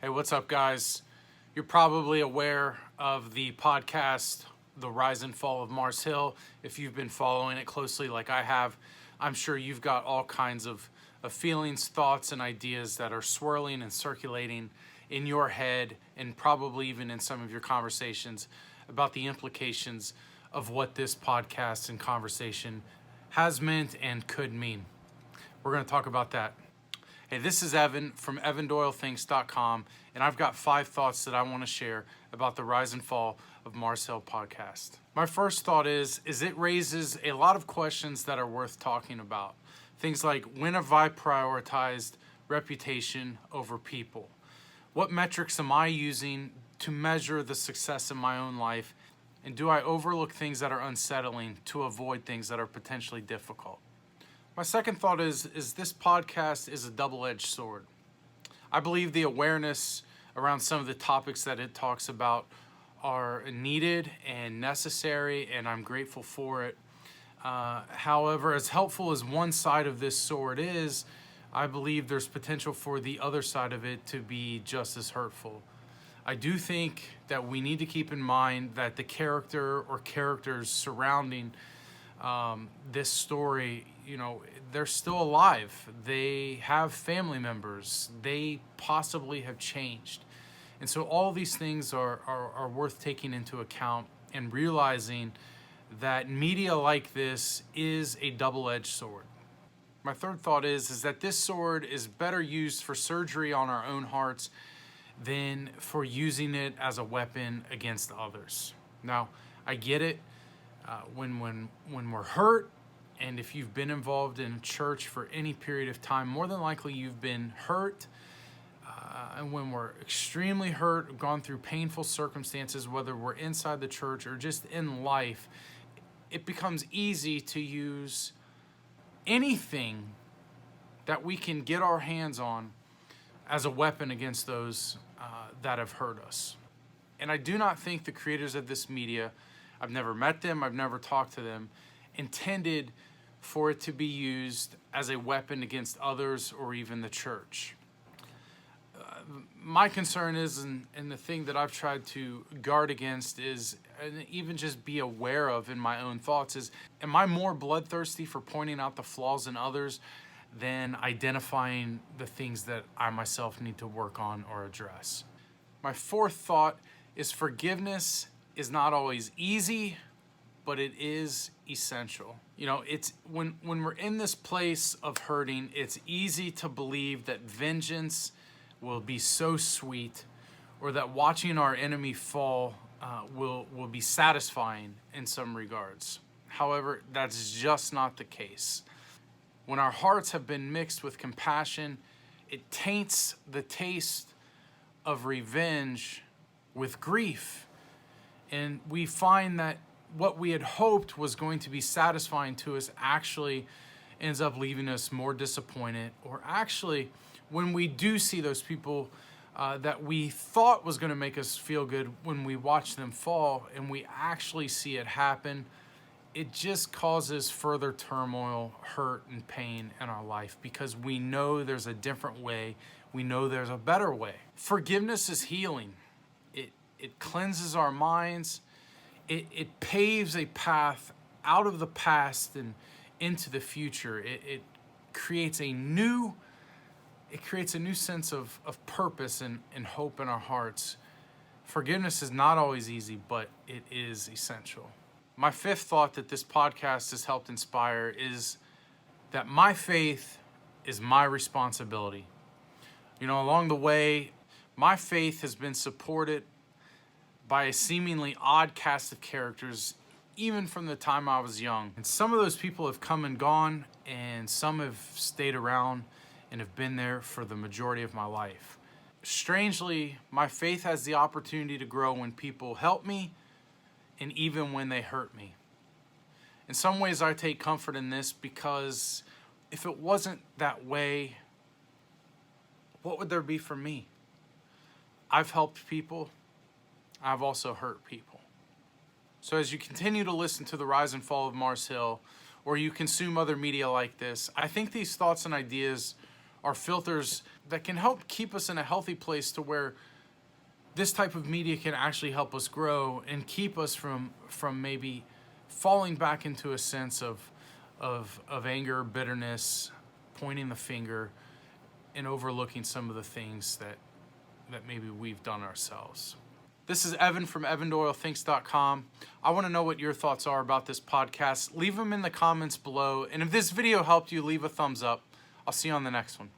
Hey, what's up, guys? You're probably aware of the podcast, The Rise and Fall of Marshall. If you've been following it closely like I have, I'm sure you've got all kinds of feelings, thoughts, and ideas that are swirling and circulating in your head and probably even in some of your conversations about the implications of what this podcast and conversation has meant and could mean. We're going to talk about that. Hey, this is Evan from evandoylethinks.com, and I've got 5 thoughts that I want to share about the Rise and Fall of Marshall podcast. My first thought is it raises a lot of questions that are worth talking about. Things like, when have I prioritized reputation over people? What metrics am I using to measure the success in my own life? And do I overlook things that are unsettling to avoid things that are potentially difficult? My second thought is this podcast is a double-edged sword. I believe the awareness around some of the topics that it talks about are needed and necessary, and I'm grateful for it. However, as helpful as one side of this sword is, I believe there's potential for the other side of it to be just as hurtful. I do think that we need to keep in mind that the character or characters surrounding this story, they're still alive. They have family members. They possibly have changed. And so all these things are worth taking into account and realizing that media like this is a double-edged sword. My third thought is that this sword is better used for surgery on our own hearts than for using it as a weapon against others. Now, I get it. When we're hurt, and if you've been involved in church for any period of time, more than likely you've been hurt. And when we're extremely hurt, gone through painful circumstances, whether we're inside the church or just in life, it becomes easy to use anything that we can get our hands on as a weapon against those that have hurt us. And I do not think the creators of this media, I've never met them, I've never talked to them, intended for it to be used as a weapon against others or even the church. My concern is, and the thing that I've tried to guard against is, and even just be aware of in my own thoughts, is, am I more bloodthirsty for pointing out the flaws in others than identifying the things that I myself need to work on or address? My fourth thought is forgiveness is not always easy, but it is essential. It's when we're in this place of hurting, it's easy to believe that vengeance will be so sweet, or that watching our enemy fall will be satisfying in some regards. However, that's just not the case. When our hearts have been mixed with compassion, it taints the taste of revenge with grief. And we find that what we had hoped was going to be satisfying to us actually ends up leaving us more disappointed. Or actually, when we do see those people that we thought was going to make us feel good, when we watch them fall and we actually see it happen, it just causes further turmoil, hurt, and pain in our life, because we know there's a different way. We know there's a better way. Forgiveness is healing. It cleanses our minds. It paves a path out of the past and into the future. It creates a new sense of purpose and hope in our hearts. Forgiveness is not always easy, but it is essential. My fifth thought that this podcast has helped inspire is that my faith is my responsibility. Along the way, my faith has been supported by a seemingly odd cast of characters, even from the time I was young. And some of those people have come and gone, and some have stayed around and have been there for the majority of my life. Strangely, my faith has the opportunity to grow when people help me and even when they hurt me. In some ways, I take comfort in this, because if it wasn't that way, what would there be for me? I've helped people. I've also hurt people. So as you continue to listen to the Rise and Fall of Marshall, or you consume other media like this, I think these thoughts and ideas are filters that can help keep us in a healthy place to where this type of media can actually help us grow and keep us from maybe falling back into a sense of anger, bitterness, pointing the finger, and overlooking some of the things that maybe we've done ourselves. This is Evan from evandoylethinks.com. I want to know what your thoughts are about this podcast. Leave them in the comments below. And if this video helped you, leave a thumbs up. I'll see you on the next one.